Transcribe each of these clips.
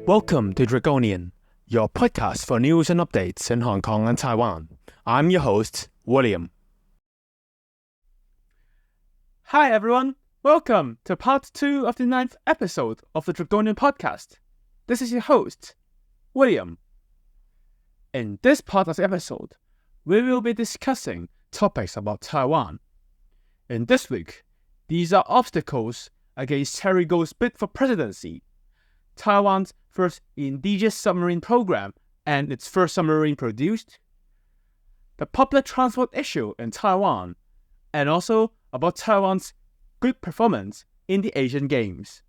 Welcome to Dragonian, your podcast for news and updates in Hong Kong and Taiwan. I'm your host, William. Hi everyone, welcome to part 2 of the 9th episode of the Dragonian podcast. This is your host, William. In this part of the episode, we will be discussing topics about Taiwan. In this week, these are obstacles against Terry Gou's bid for presidency, Taiwan's first Indigenous submarine program and its first submarine produced, the public transport issue in Taiwan, and also about Taiwan's good performance in the Asian Games.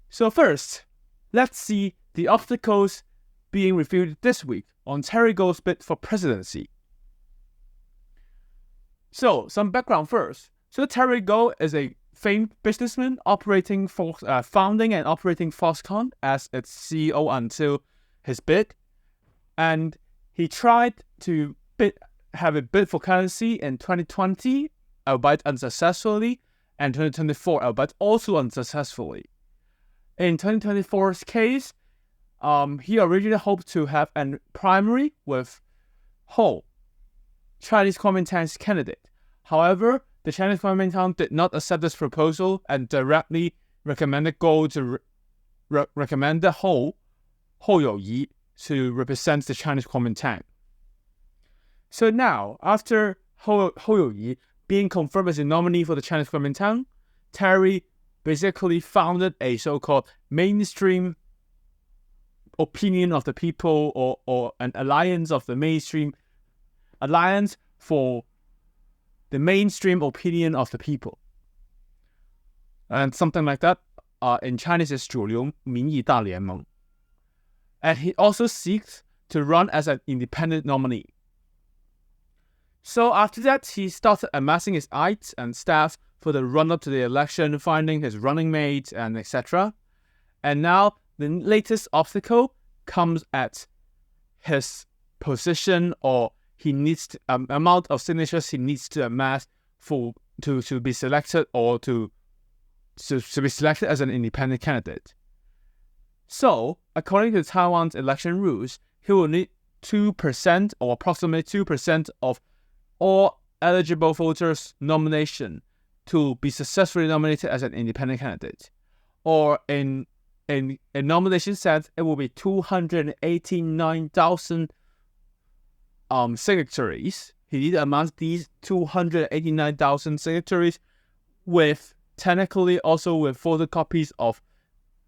So first, let's see the obstacles being reviewed this week on Terry Gou's bid for presidency. So, some background first. So Terry Gou is a famed businessman founding and operating Foxconn as its CEO until his bid, and he tried to have a bid for presidency in 2020, albeit unsuccessfully, and 2024, albeit also unsuccessfully. In 2024's case, he originally hoped to have a primary with Ho, Chinese Kuomintang's candidate. However, the Chinese Kuomintang did not accept this proposal and directly recommended Gou to recommend Ho Youyi to represent the Chinese Kuomintang. So now, after Ho Youyi being confirmed as a nominee for the Chinese Kuomintang, Terry basically founded a so-called mainstream opinion of the people, or an alliance of the mainstream alliance for the mainstream opinion of the people. And something like that in Chinese is 主流民意大联盟. And he also seeks to run as an independent nominee. So after that, he started amassing his aides and staff for the run-up to the election, finding his running mate and etc. And now the latest obstacle comes at his position, or he needs amount of signatures he needs to amass to be selected, or to be selected as an independent candidate. So, according to Taiwan's election rules, he will need 2% or approximately 2% of all eligible voters' nomination to be successfully nominated as an independent candidate. Or in nomination sense, it will be 289,000 signatories. He needs to amass these 289,000 signatories with technically also with photocopies of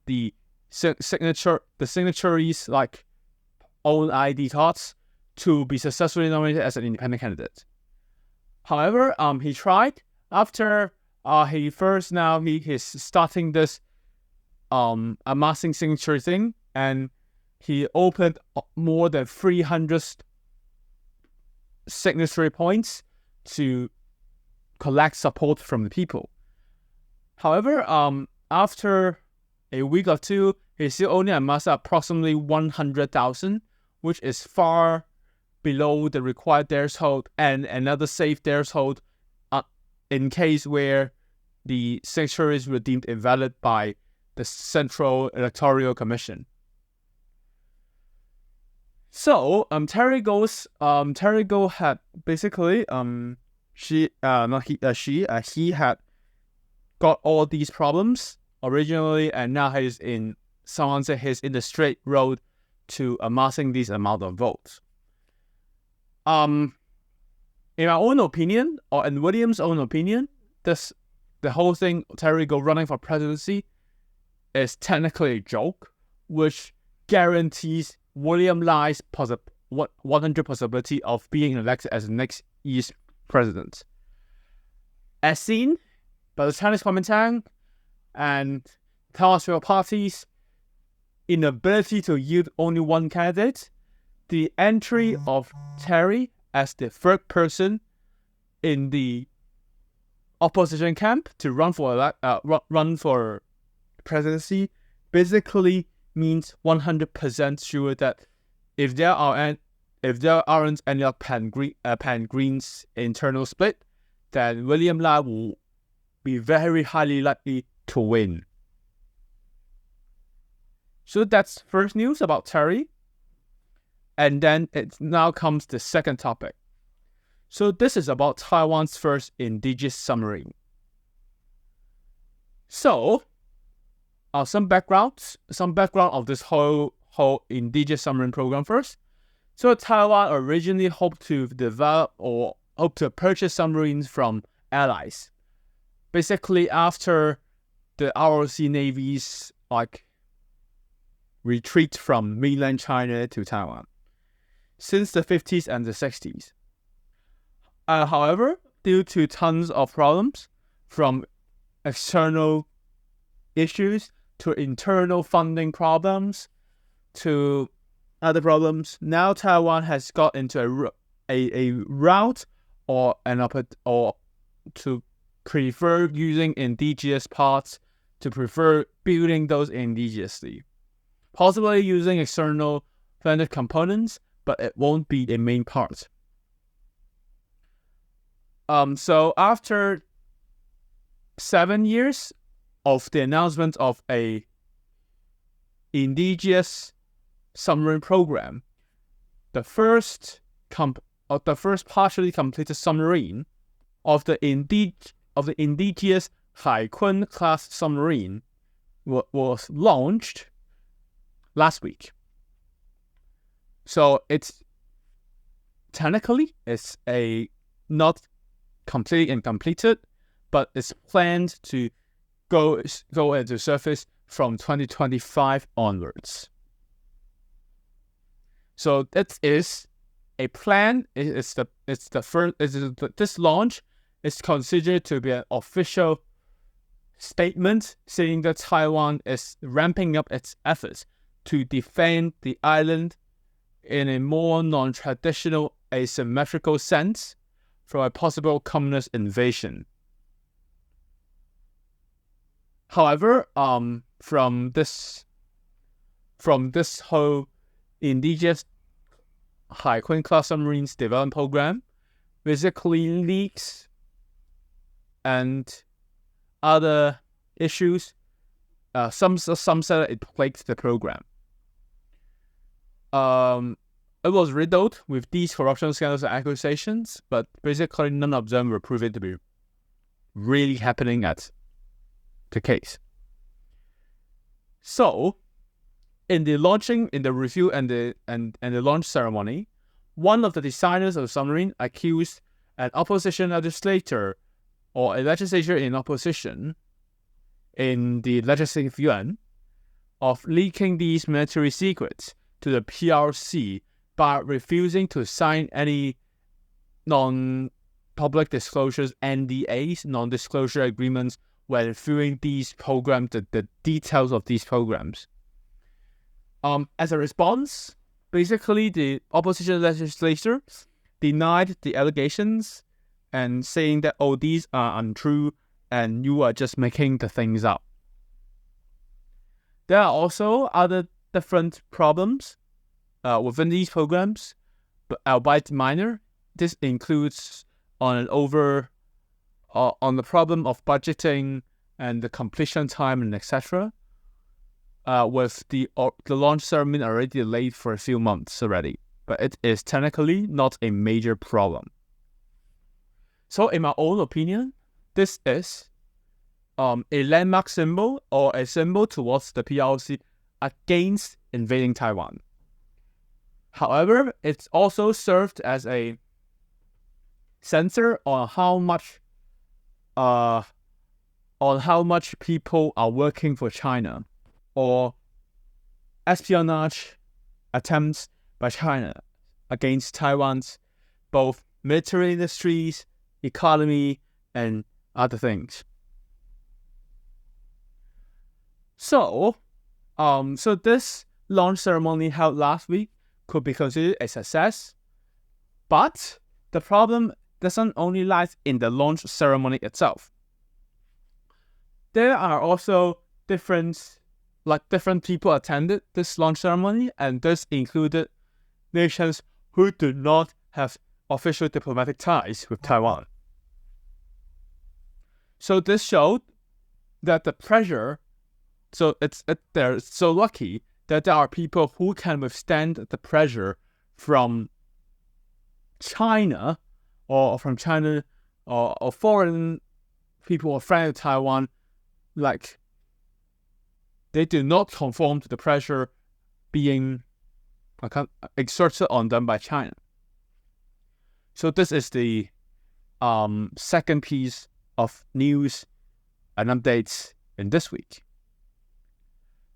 the signatories, like own ID cards, to be successfully nominated as an independent candidate. However, he tried. After he's starting this amassing signature thing, and he opened more than 300 signatory points to collect support from the people. However, after a week or two, he still only amassed approximately 100,000, which is far below the required threshold and another safe threshold in case where the signatures were deemed invalid by the Central Electoral Commission. So, Terry Gou had basically he had got all these problems originally, and now he's in the straight road to amassing this amount of votes. In my own opinion, or in William's own opinion, the whole thing, Terry Gou running for presidency, is technically a joke, which guarantees William Lai's 100 possibility of being elected as the next year's president. As seen by the Chinese Kuomintang and Taiwan's rival parties' inability to yield only one candidate, the entry of Terry as the third person in the opposition camp to run for presidency basically means 100% sure that if there aren't any pan-Green's internal split, then William Lai will be very highly likely to win. So that's first news about Terry. And then it now comes the second topic. So this is about Taiwan's first indigenous submarine. So, some background of this whole indigenous submarine program first. So Taiwan originally hoped to develop or hoped to purchase submarines from allies. Basically, after the ROC navies retreat from mainland China to Taiwan since the 50s and the 60s. However, due to tons of problems, from external issues to internal funding problems to other problems, now Taiwan has got into a route or to prefer using indigenous parts, to prefer building those indigenously, possibly using external vendor components, but it won't be a main part. So after 7 years of the announcement of a indigenous submarine program, the first partially completed submarine of the indigenous Haikun class submarine was launched last week. So it's technically not completely incompleted, but it's planned to go into service from 2025 onwards. So that is a plan. This launch is considered to be an official statement saying that Taiwan is ramping up its efforts to defend the island in a more non-traditional, asymmetrical sense from a possible communist invasion. However, from this whole indigenous Haikun class submarines development program, basically leaks and other issues, some said it plagued the program. It was riddled with these corruption scandals and accusations, but basically none of them were proven to be really happening at the case. So, in the review and the launch ceremony, one of the designers of the submarine accused an opposition legislator or a legislature in opposition in the Legislative Yuan of leaking these military secrets to the PRC by refusing to sign any non-public disclosures, NDAs, non-disclosure agreements, when reviewing these programs, the details of these programs. As a response, basically the opposition legislature denied the allegations and saying that, these are untrue and you are just making the things up. There are also other different problems within these programs, but albeit minor. This includes on the problem of budgeting and the completion time and etc. With the launch ceremony already delayed for a few months already, but it is technically not a major problem. So in my own opinion, this is a landmark symbol or a symbol towards the PRC against invading Taiwan. However, it's also served as a censor on how much people are working for China, or espionage attempts by China against Taiwan's both military industries, economy, and other things. So this launch ceremony held last week could be considered a success, but the problem doesn't only lie in the launch ceremony itself. There are also different people attended this launch ceremony, and this included nations who do not have official diplomatic ties with Taiwan. So this showed that the pressure, they're so lucky that there are people who can withstand the pressure from China or foreign people or friends of Taiwan, like they do not conform to the pressure being exerted on them by China. So this is the second piece of news and updates in this week.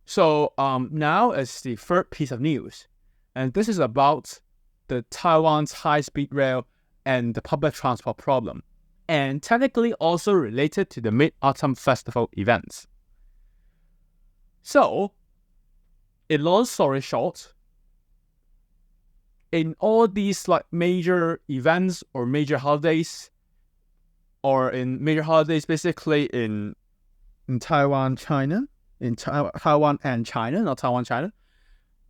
So now is the third piece of news, and this is about the Taiwan's high-speed rail and the public transport problem, and technically also related to the Mid-Autumn Festival events. So, in long story short, in all these like major events or major holidays, basically in Taiwan, China, Taiwan and China, not Taiwan, China,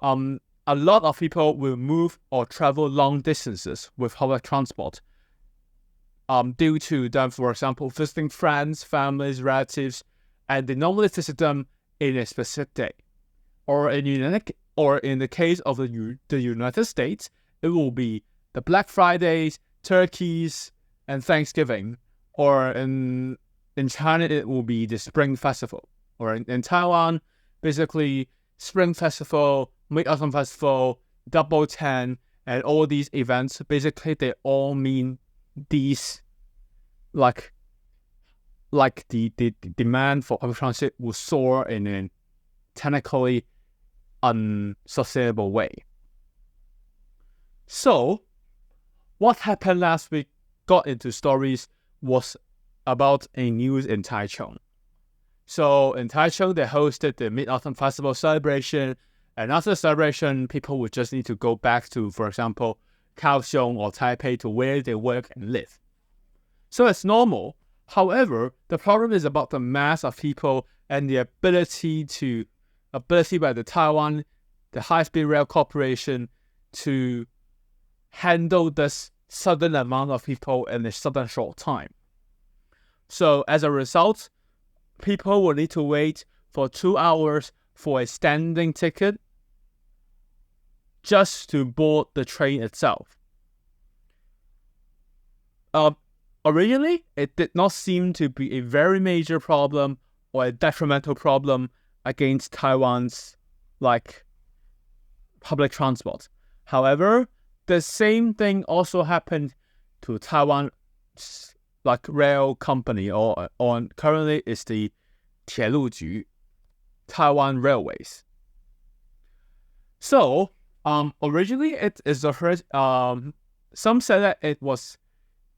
a lot of people will move or travel long distances with public transport, due to them, for example, visiting friends, families, relatives, and they normally visit them in a specific day. Or in the case of the United States, it will be the Black Fridays, turkeys, and Thanksgiving. Or in China, it will be the Spring Festival. Or in Taiwan, basically Spring Festival, Mid-Autumn Festival, Double 10, and all these events, basically they all mean these, like the demand for public transit will soar in a technically unsustainable way. So, what happened last week got into stories was about a news in Taichung. So in Taichung, they hosted the Mid-Autumn Festival celebration, and after the celebration, people would just need to go back to, for example, Kaohsiung or Taipei to where they work and live. So it's normal. However, the problem is about the mass of people and the ability by the Taiwan, the High-Speed Rail Corporation, to handle this sudden amount of people in a sudden short time. So as a result, people will need to wait for 2 hours for a standing ticket just to board the train itself. Originally, it did not seem to be a very major problem or a detrimental problem against Taiwan's public transport. However, the same thing also happened to Taiwan's rail company, or currently is the 铁路局, Taiwan Railways. So, originally it is the first. Some said that it was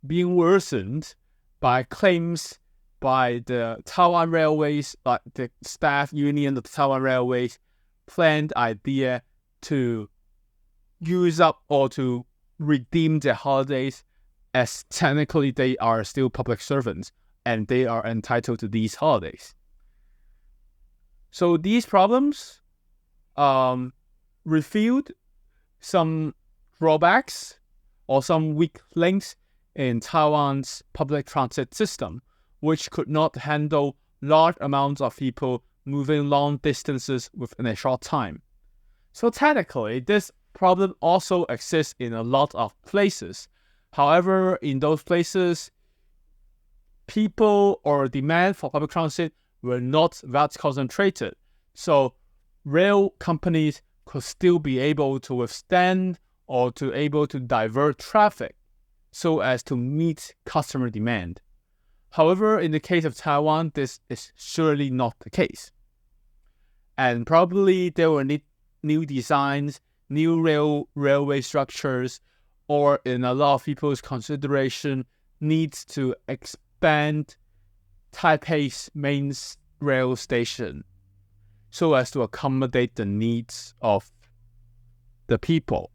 being worsened by claims by the Taiwan Railways, like the staff union of the Taiwan Railways, planned idea to use up or to redeem their holidays, as technically they are still public servants and they are entitled to these holidays. So these problems revealed some drawbacks or some weak links in Taiwan's public transit system, which could not handle large amounts of people moving long distances within a short time. So technically, this problem also exists in a lot of places. However, in those places, people or demand for public transit were not that concentrated. So rail companies could still be able to withstand or to able to divert traffic so as to meet customer demand. However, in the case of Taiwan, this is surely not the case. And probably there will need new designs, new railway structures, or in a lot of people's consideration, needs to expand Taipei's main rail station so as to accommodate the needs of the people.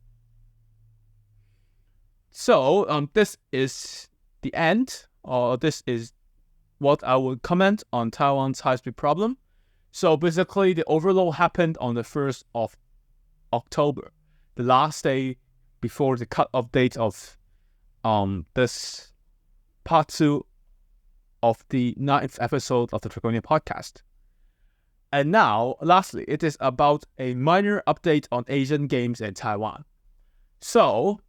So this is the end, or this is what I would comment on Taiwan's high-speed problem. So basically, the overload happened on the 1st of October, the last day before the cut-off date of this Part 2 of the 9th episode of the Dragonian podcast. And now, lastly, it is about a minor update on Asian Games in Taiwan. So,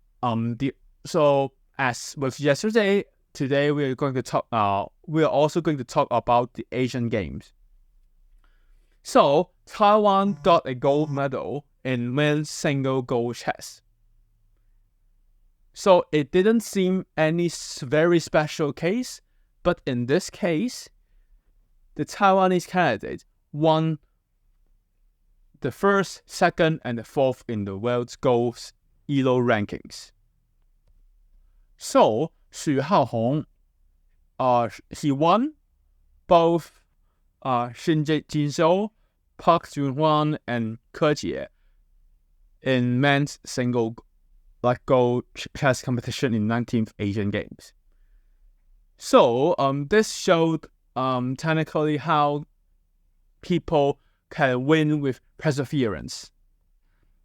as with yesterday, today we are also going to talk about the Asian Games. So, Taiwan got a gold medal in men's single goal chess. So it didn't seem any very special case, but in this case, the Taiwanese candidate won the first, second, and the fourth in the world's goals ELO rankings. So Xu Haohong, he won both Xin Jinzhou, Park Junhuan, and Ke Jie in men's single goal chess competition in 19th Asian Games. So this showed technically how people can win with perseverance.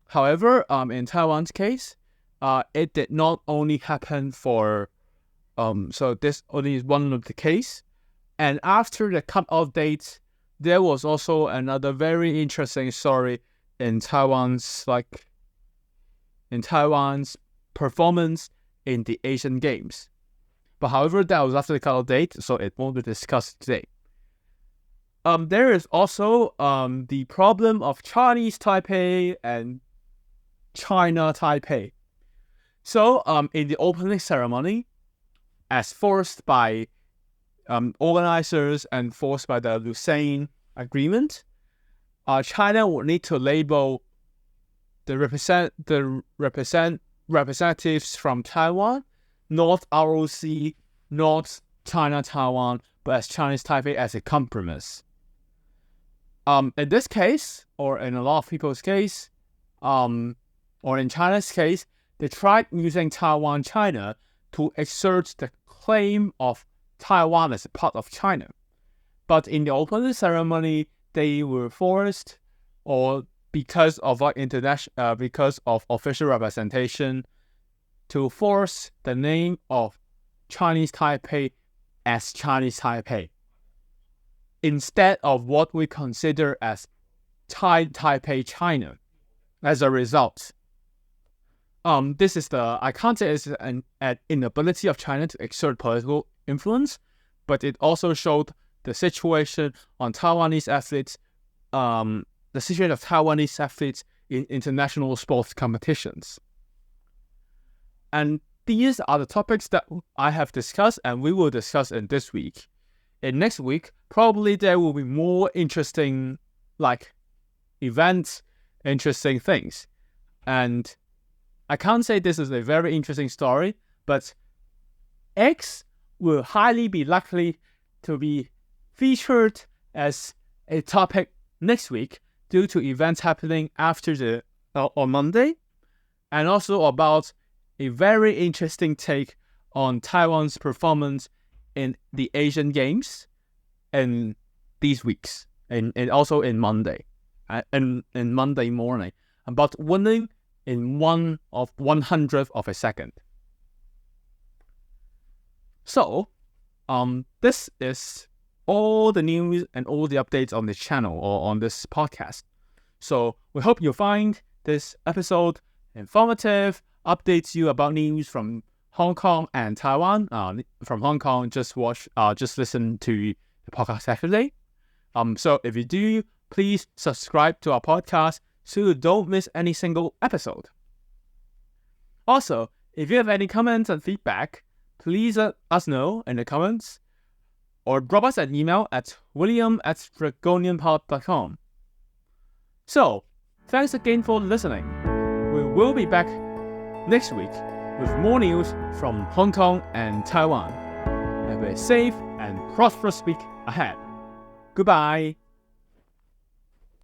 However, in Taiwan's case, it did not only happen for so this only is one of the case. And after the cut-off date, there was also another very interesting story in Taiwan's performance in the Asian Games. But however, that was after the cut-off date, so it won't be discussed today. There is also the problem of Chinese Taipei and China Taipei. So in the opening ceremony, as forced by organizers and forced by the Lausanne Agreement, China would need to label the representatives from Taiwan, not ROC, not China Taiwan, but as Chinese Taipei as a compromise. In this case, or in a lot of people's case, or in China's case, they tried using Taiwan, China to assert the claim of Taiwan as a part of China. But in the opening ceremony, they were forced, or because of official representation, to force the name of Chinese Taipei as Chinese Taipei, instead of what we consider as Taipei China. As a result, this is I can't say it's an inability of China to exert political influence, but it also showed the situation on Taiwanese athletes, the situation of Taiwanese athletes in international sports competitions. And these are the topics that I have discussed and we will discuss in this week. In next week, probably there will be more interesting events, interesting things. And I can't say this is a very interesting story, but X will highly be likely to be featured as a topic next week due to events happening after on Monday, and also about a very interesting take on Taiwan's performance in the Asian Games in these weeks, and also in Monday, and Monday morning, about winning in 1/100th of a second. So, this is all the news and all the updates on this channel or on this podcast. So we hope you find this episode informative, updates you about news from Hong Kong and Taiwan. From Hong Kong, just listen to the podcast yesterday. So if you do, please subscribe to our podcast so you don't miss any single episode. Also, if you have any comments and feedback, please let us know in the comments or drop us an email at william@dragonianpod.com. So, thanks again for listening. We will be back next week with more news from Hong Kong and Taiwan. Have a safe and prosperous week ahead. Goodbye.